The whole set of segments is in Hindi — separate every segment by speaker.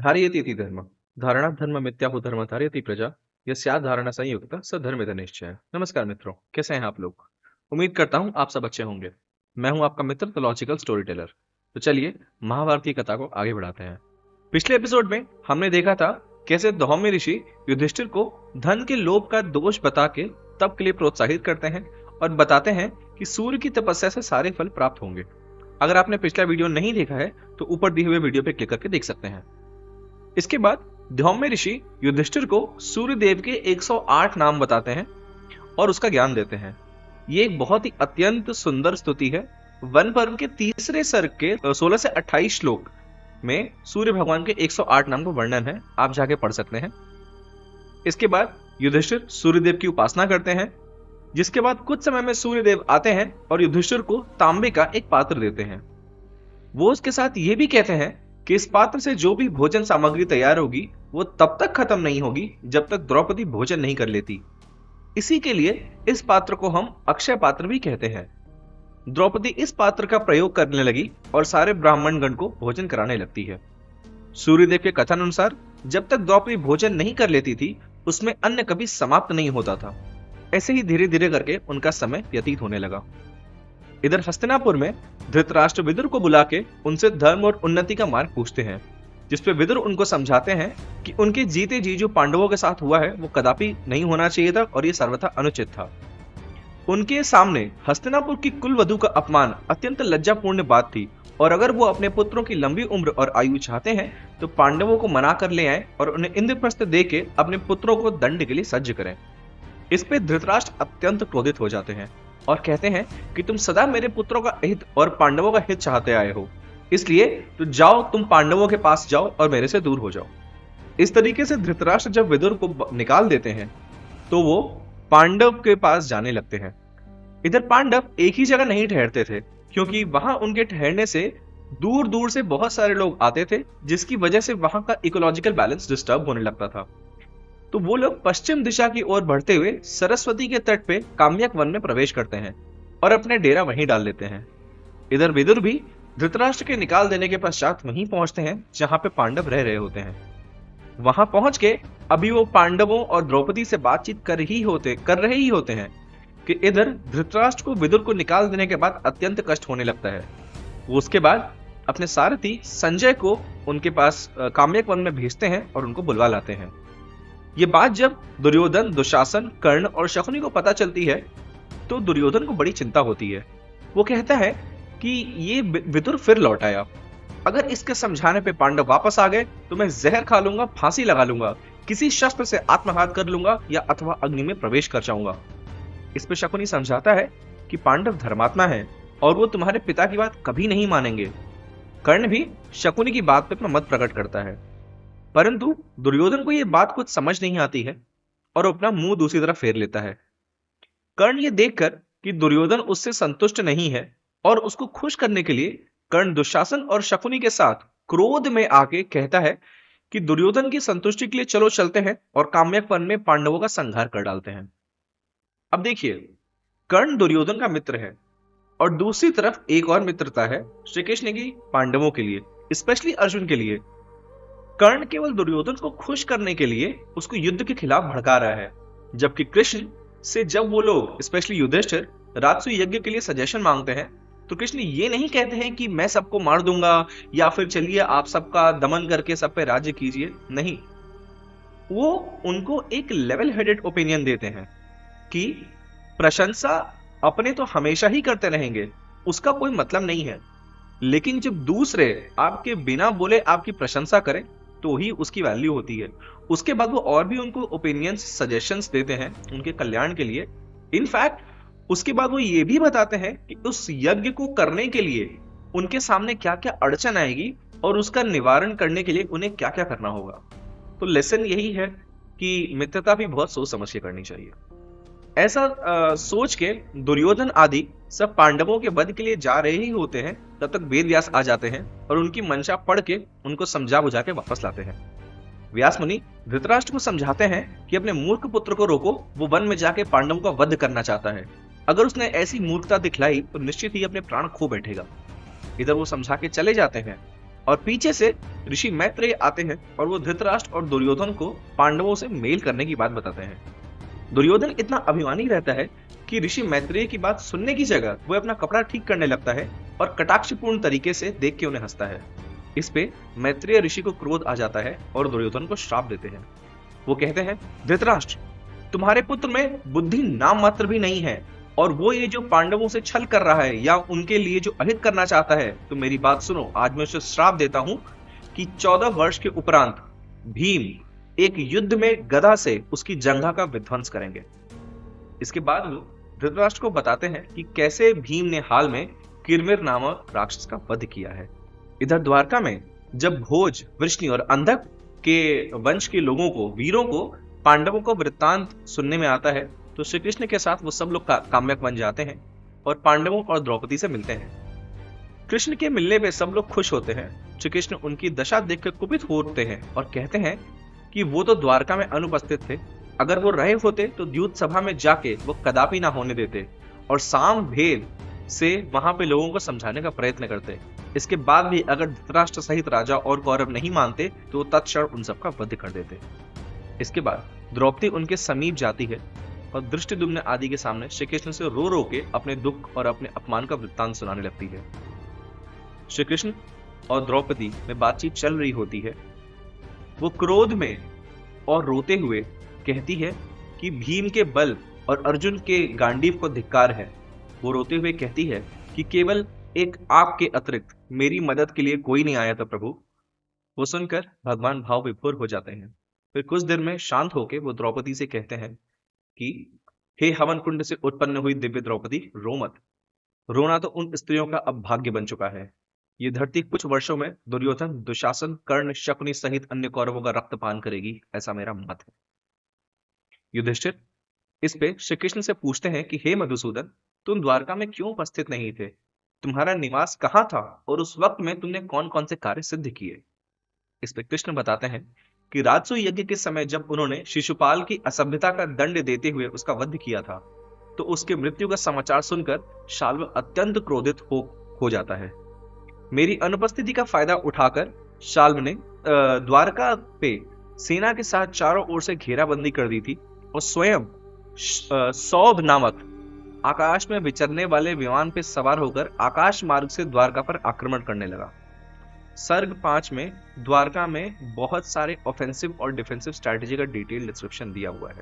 Speaker 1: धारयतीति धर्म धारणा धर्म मिथ्याहु धर्म धारयति प्रजा यस्या धारणा संयुक्त स धर्मित निश्चय। नमस्कार मित्रों, कैसे हैं आप लोग। उम्मीद करता हूं आप सब अच्छे होंगे। मैं हूं आपका मित्र द लॉजिकल स्टोरी टेलर। तो चलिए महाभारत की कथा को आगे बढ़ाते हैं। पिछले एपिसोड में हमने देखा था कैसे धौम्य ऋषि युधिष्ठिर को धन के लोभ का दोष बता के तप के लिए प्रोत्साहित करते हैं और बताते हैं कि सूर्य की तपस्या से सारे फल प्राप्त होंगे। अगर आपने पिछला वीडियो नहीं देखा है तो ऊपर दिए हुए वीडियो पे क्लिक करके देख सकते हैं। इसके बाद धौम्य ऋषि युधिष्ठिर को सूर्य देव के 108 नाम बताते हैं और उसका ज्ञान देते हैं। ये एक बहुत ही अत्यंत सुंदर स्तुति है। वन पर्व के तीसरे सर्ग के 16 से 28 श्लोक में सूर्य भगवान के 108 नाम का वर्णन है, आप जाके पढ़ सकते हैं। इसके बाद युधिष्ठिर सूर्यदेव की उपासना करते हैं, जिसके बाद कुछ समय में सूर्यदेव आते हैं और युधिष्ठिर को तांबे का एक पात्र देते हैं। वो उसके साथ ये भी कहते हैं कि इस पात्र से जो भी भोजन सामग्री तैयार होगी वो तब तक खत्म नहीं होगी जब तक द्रौपदी भोजन नहीं कर लेती। इसी के लिए इस पात्र को हम अक्षय पात्र भी कहते हैं। द्रौपदी इस पात्र का प्रयोग करने लगी और सारे ब्राह्मण गण को भोजन कराने लगती है। सूर्यदेव के कथन अनुसार जब तक द्रौपदी भोजन नहीं कर लेती थी उसमें अन्न कभी समाप्त नहीं होता था। ऐसे ही धीरे धीरे करके उनका समय व्यतीत होने लगा। इधर हस्तिनापुर में धृतराष्ट्र विदुर को बुला के उनसे धर्म और उन्नति का मार्ग पूछते हैं, जिसपे विदुर उनको समझाते हैं कि उनके जीते जी जो पांडवों के साथ हुआ है वो कदापि नहीं होना चाहिए था और ये सर्वथा अनुचित था। उनके सामने हस्तिनापुर की कुल वधू का अपमान अत्यंत लज्जापूर्ण बात थी और अगर वो अपने पुत्रों की लंबी उम्र और आयु चाहते हैं तो पांडवों को मना कर ले आए और उन्हें इंद्रप्रस्थ दे के अपने पुत्रों को दंड के लिए सज्ज करें। इस पे धृतराष्ट्र अत्यंत क्रोधित हो जाते हैं और कहते हैं कि तुम सदा मेरे पुत्रों का हित और पांडवों का हित चाहते आए हो, इसलिए तो जाओ, तुम पांडवों के पास जाओ और मेरे से दूर हो जाओ। इस तरीके से धृतराष्ट्र जब विदुर को निकाल देते हैं तो वो पांडव के पास जाने लगते हैं। इधर पांडव एक ही जगह नहीं ठहरते थे, क्योंकि वहां उनके ठहरने से दूर दूर से बहुत सारे लोग आते थे, जिसकी वजह से वहां का इकोलॉजिकल बैलेंस डिस्टर्ब होने लगता था। तो वो लोग पश्चिम दिशा की ओर बढ़ते हुए सरस्वती के तट पे काम्यक वन में प्रवेश करते हैं और अपने डेरा वहीं डाल लेते हैं। इधर विदुर भी धृतराष्ट्र के निकाल देने के पश्चात वहीं पहुंचते हैं जहां पे पांडव रह रहे होते हैं। वहां पहुंच के अभी वो पांडवों और द्रौपदी से बातचीत कर रहे ही होते हैं कि इधर धृतराष्ट्र को विदुर को निकाल देने के बाद अत्यंत कष्ट होने लगता है। वो उसके बाद अपने सारथी संजय को उनके पास काम्यक वन में भेजते हैं और उनको बुलवा लाते हैं। ये बात जब दुर्योधन, दुशासन, कर्ण और शकुनी को पता चलती है तो दुर्योधन को बड़ी चिंता होती है। वो कहता है कि ये विदुर फिर लौट आया, अगर इसके समझाने पे पांडव वापस आ गए तो मैं जहर खा लूंगा, फांसी लगा लूंगा, किसी शस्त्र से आत्मघात कर लूंगा या अथवा अग्नि में प्रवेश कर जाऊंगा। इस पे शकुनी समझाता है कि पांडव धर्मात्मा है और वो तुम्हारे पिता की बात कभी नहीं मानेंगे। कर्ण भी शकुनी की बात पे अपना मत प्रकट करता है, परंतु दुर्योधन को यह बात कुछ समझ नहीं आती है और अपना मुंह दूसरी तरफ फेर लेता है। कर्ण ये देखकर कि दुर्योधन उससे संतुष्ट नहीं है और उसको खुश करने के लिए कर्ण दुशासन और शकुनी के साथ क्रोध में आके कहता है कि दुर्योधन की संतुष्टि के लिए चलो चलते हैं और काम्यक वन में पांडवों का संहार कर डालते हैं। अब देखिए, कर्ण दुर्योधन का मित्र है और दूसरी तरफ एक और मित्रता है श्री कृष्ण की पांडवों के लिए, स्पेशली अर्जुन के लिए। कर्ण केवल दुर्योधन को खुश करने के लिए उसको युद्ध के खिलाफ भड़का रहा है, जबकि कृष्ण से जब वो लोग स्पेशली युधिष्ठिर राजसूय यज्ञ के लिए सजेशन मांगते हैं तो कृष्ण ये नहीं कहते हैं कि मैं सबको मार दूंगा या फिर चलिए आप सबका दमन करके सब पे राज्य कीजिए। नहीं, वो उनको एक लेवल हेडेड ओपिनियन देते हैं कि प्रशंसा अपने तो हमेशा ही करते रहेंगे, उसका कोई मतलब नहीं है, लेकिन जब दूसरे आपके बिना बोले आपकी प्रशंसा करें तो ही उसकी वैल्यू होती है। उसके बाद वो और भी उनको ओपिनियंस, सजेशंस देते हैं उनके कल्याण के लिए। इनफैक्ट उसके बाद वो ये भी बताते हैं कि उस यज्ञ को करने के लिए उनके सामने क्या क्या अड़चन आएगी और उसका निवारण करने के लिए उन्हें क्या क्या करना होगा। तो लेसन यही है कि मित्रता भी बहुत सोच समझ के करनी चाहिए। ऐसा सोच के दुर्योधन आदि सब पांडवों के वध के लिए जा रहे ही होते हैं, तब तक वेद व्यास आ जाते हैं और उनकी मंशा पढ़ के उनको समझा बुझा के वापस लाते हैं। व्यास मुनि धृतराष्ट्र को समझाते हैं कि अपने मूर्ख पुत्र को रोको, वो वन में जाके पांडवों का वध करना चाहता है। अगर उसने ऐसी मूर्खता दिखलाई तो निश्चित ही अपने प्राण खो बैठेगा। इधर वो समझा के चले जाते हैं और पीछे से ऋषि मैत्रेय आते हैं और वो धृतराष्ट्र और दुर्योधन को पांडवों से मेल करने की बात बताते हैं। दुर्योधन इतना अभिमानी रहता है कि ऋषि मैत्रेय की बात सुनने की जगह वो अपना कपड़ा ठीक करने लगता है और कटाक्षपूर्ण तरीके से देख के उन्हें हंसता है। इस पे मैत्रेय ऋषि को क्रोध आ जाता है और दुर्योधन को श्राप देते हैं। वो कहते हैं, धृतराष्ट्र, तुम्हारे पुत्र में बुद्धि नाम मात्र भी नहीं है और वो ये जो पांडवों से छल कर रहा है या उनके लिए जो अहित करना चाहता है, तो मेरी बात सुनो, आज मैं उसे श्राप देता हूं कि 14 वर्ष के उपरांत भीम एक युद्ध में गदा से उसकी जंघा का विध्वंस करेंगे। इसके बाद वो धृतराष्ट्र को बताते हैं कि कैसे भीम ने हाल में किरमिर नामक राक्षस का वध किया है। इधर द्वारका में जब भोज, वृष्णि और अंधक के वंश के लोगों को, वीरों को, पांडवों को वृत्तांत सुनने में आता है तो श्री कृष्ण के साथ वो सब लोग काम्यक बन जाते हैं और पांडवों और द्रौपदी से मिलते हैं। कृष्ण के मिलने पे सब लोग खुश होते हैं। श्री कृष्ण उनकी दशा देखकर कुपित होते हैं और कहते हैं कि वो तो द्वारका में अनुपस्थित थे, अगर वो रहे होते तो द्यूत सभा में जाके वो कदापि ना होने देते और साम भेद से वहां पे लोगों को समझाने का प्रयत्न करते। इसके बाद भी अगर धृतराष्ट्र सहित राजा और कौरव नहीं मानते तो वो तत्क्षण उन सबका वध कर देते। इसके बाद द्रौपदी उनके समीप जाती है और दृष्टिद्युम्न आदि के सामने श्री कृष्ण से रो रो के अपने दुख और अपने अपमान का वृत्तांत सुनाने लगती है। श्री कृष्ण और द्रौपदी में बातचीत चल रही होती है। वो क्रोध में और रोते हुए कहती है कि भीम के बल और अर्जुन के गांडीव को धिक्कार है। वो रोते हुए कहती है कि केवल एक आपके अतिरिक्त मेरी मदद के लिए कोई नहीं आया था प्रभु। वो सुनकर भगवान भाव विभोर हो जाते हैं। फिर कुछ देर में शांत होकर वो द्रौपदी से कहते हैं कि हे हवन कुंड से उत्पन्न हुई दिव्य द्रौपदी, रो मत। रोना तो उन स्त्रियों का अब भाग्य बन चुका है। ये धरती कुछ वर्षों में दुर्योधन, दुशासन, कर्ण, शकुनी सहित अन्य कौरवों का रक्तपान करेगी, ऐसा मेरा मत है। युधिष्ठिर इस पे श्री कृष्ण से पूछते हैं कि हे मधुसूदन, तुम द्वारका में क्यों उपस्थित नहीं थे? तुम्हारा निवास कहाँ था और उस वक्त में तुमने कौन कौन से कार्य सिद्ध किए? इस पे कृष्ण बताते हैं कि राजसूय यज्ञ के समय जब उन्होंने शिशुपाल की असभ्यता का दंड देते हुए उसका वध किया था तो उसके मृत्यु का समाचार सुनकर शाल्व अत्यंत क्रोधित हो जाता है। मेरी अनुपस्थिति का फायदा उठाकर शाल्व ने द्वारका पे सेना के साथ चारों ओर से घेराबंदी कर दी थी और स्वयं सौभ नामक आकाश में विचरने वाले विमान पे सवार होकर आकाश मार्ग से द्वारका पर आक्रमण करने लगा। सर्ग 5 में द्वारका में बहुत सारे ऑफेंसिव और डिफेंसिव स्ट्रैटेजी का डिटेल डिस्क्रिप्शन दिया हुआ है,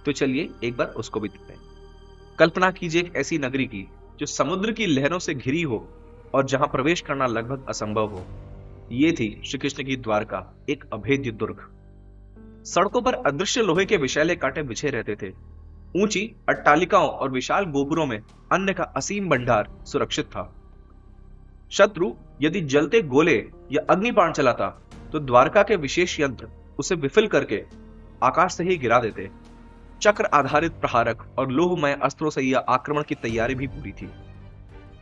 Speaker 1: तो चलिए एक बार उसको भी देखते हैं। कल्पना कीजिए एक ऐसी नगरी की जो समुद्र की लहरों से घिरी हो और जहां प्रवेश करना लगभग असंभव हो। ये थी श्री कृष्ण की द्वारका, एक अभेद्य दुर्ग। सड़कों पर अदृश्य लोहे के विषैले कांटे बिछे रहते थे। ऊंची अट्टालिकाओं और विशाल गोपुरों में अन्न का असीम भंडार सुरक्षित था। शत्रु यदि जलते गोले या अग्निबाण चलाता तो द्वारका के विशेष यंत्र उसे विफल करके आकाश से ही गिरा देते। चक्र आधारित प्रहारक और लोहमय अस्त्रों से यह आक्रमण की तैयारी भी पूरी थी।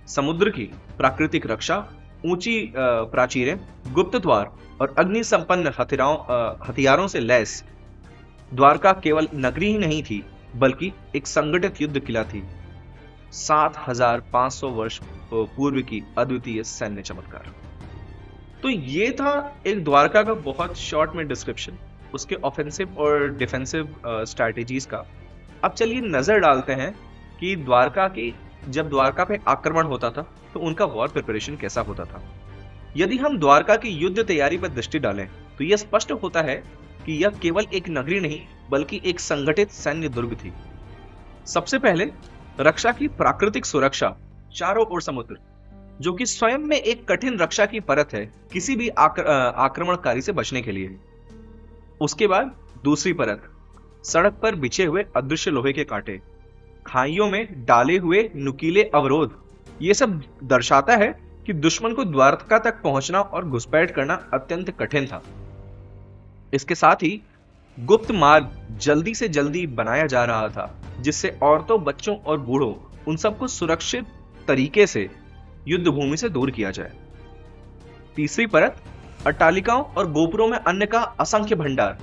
Speaker 1: समुद्र की प्राकृतिक रक्षा, ऊंची प्राचीरें, गुप्त द्वार और अग्नि संपन्न हथियारों से लैस द्वारका केवल नगरी ही नहीं थी बल्कि एक संगठित युद्ध किला थी। 7500 वर्ष पूर्व की अद्वितीय सैन्य चमत्कार। तो ये था एक द्वारका का बहुत शॉर्ट में डिस्क्रिप्शन उसके ऑफेंसिव और डिफेंसिव स्ट्रैटेजीज का। अब चलिए नजर डालते हैं कि जब द्वारका पे आक्रमण होता था तो उनका वॉर प्रिपरेशन कैसा होता था। यदि हम द्वारका की युद्ध तैयारी पर दृष्टि डालें तो यह स्पष्ट होता है कि यह केवल एक नगरी नहीं बल्कि एक संगठित सैन्य दुर्ग थी। सबसे पहले रक्षा की प्राकृतिक सुरक्षा, चारों ओर समुद्र, जो कि स्वयं में एक कठिन रक्षा की परत है किसी भी आक्रमणकारी से बचने के लिए। उसके बाद दूसरी परत, सड़क पर बिछे हुए अदृश्य लोहे के कांटे, खाइयों में डाले हुए नुकीले अवरोध। ये सब दर्शाता है कि दुश्मन को द्वारका तक पहुंचना और घुसपैठ करना अत्यंत कठिन था। इसके साथ ही गुप्त मार्ग जल्दी से जल्दी बनाया जा रहा था जिससे औरतों, बच्चों और बूढ़ों उन सबको सुरक्षित तरीके से युद्ध भूमि से दूर किया जाए। तीसरी परत, अट्टालिकाओं और गोपुरों में अन्न का असंख्य भंडार,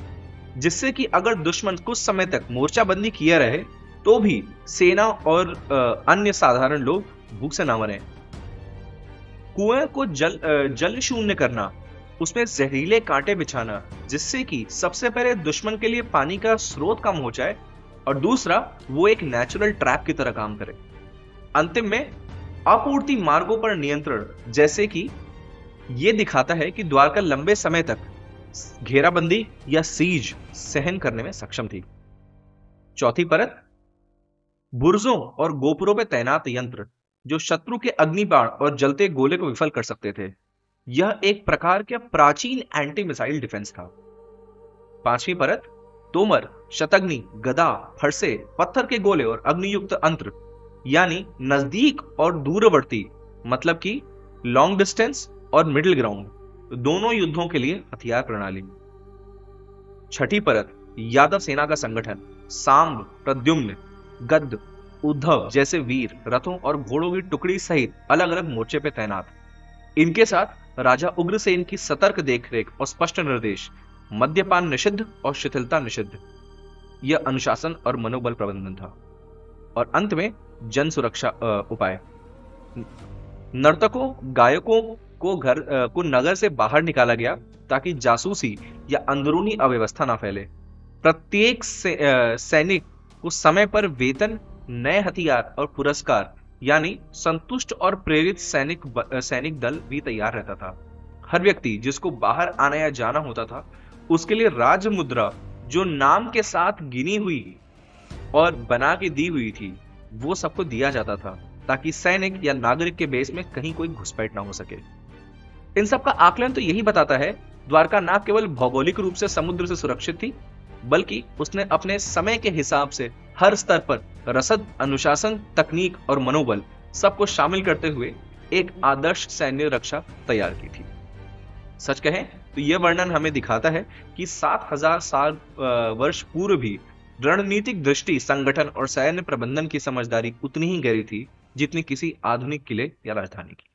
Speaker 1: जिससे कि अगर दुश्मन कुछ समय तक मोर्चाबंदी किया रहे तो भी सेना और अन्य साधारण लोग भूख से ना मरें। कुएं को जल शून्य करना, उसमें जहरीले कांटे बिछाना जिससे कि सबसे पहले दुश्मन के लिए पानी का स्रोत कम हो जाए और दूसरा वो एक नेचुरल ट्रैप की तरह काम करे। अंतिम में आपूर्ति मार्गों पर नियंत्रण, जैसे कि ये दिखाता है कि द्वारका लंबे समय तक घेराबंदी या सीज सहन करने में सक्षम थी। चौथी परत बुर्जों और गोपुरों पे तैनात यंत्र जो शत्रु के अग्निबाण और जलते गोले को विफल कर सकते थे। यह एक प्रकार का प्राचीन एंटी मिसाइल डिफेंस था। पांचवी परत तोमर, शतग्नि, गदा, फरसे, पत्थर के गोले और अग्नियुक्त अंत्र, यानी नजदीक और दूरवर्ती, मतलब कि लॉन्ग डिस्टेंस और मिडिल ग्राउंड दोनों युद्धों के लिए हथियार प्रणाली। छठी परत यादव सेना का संगठन, सांब, प्रद्युम्न, गद्द, उद्धव जैसे वीर रथों और घोड़ों की टुकड़ी सहित अलग अलग मोर्चे पे तैनात। इनके साथ राजा उग्रसेन की सतर्क देखरेख और स्पष्ट निर्देश, मद्यपान निषिद्ध और शिथिलता निषिद्ध, यह अनुशासन और मनोबल प्रबंधन था। और अंत में जन सुरक्षा उपाय, नर्तकों, गायकों को नगर से बाहर निकाला गया ताकि जासूसी या अंदरूनी अव्यवस्था ना फैले। प्रत्येक सैनिक को समय पर वेतन, नए हथियार और पुरस्कार, यानी संतुष्ट और प्रेरित सैनिक दल भी तैयार रहता था। हर व्यक्ति जिसको बाहर आना या जाना होता था उसके लिए राज मुद्रा जो नाम के साथ गिनी हुई और बना के दी हुई थी वो सबको दिया जाता था ताकि सैनिक या नागरिक के बेस में कहीं कोई घुसपैठ ना हो सके। इन सब का आकलन तो यही बताता है द्वारका न केवल भौगोलिक रूप से समुद्र से सुरक्षित थी, बल्कि उसने अपने समय के हिसाब से हर स्तर पर रसद, अनुशासन, तकनीक और मनोबल सबको शामिल करते हुए एक आदर्श सैन्य रक्षा तैयार की थी। सच कहें तो यह वर्णन हमें दिखाता है कि 7000 वर्ष पूर्व भी रणनीतिक दृष्टि, संगठन और सैन्य प्रबंधन की समझदारी उतनी ही गहरी थी जितनी किसी आधुनिक किले या राजधानी की।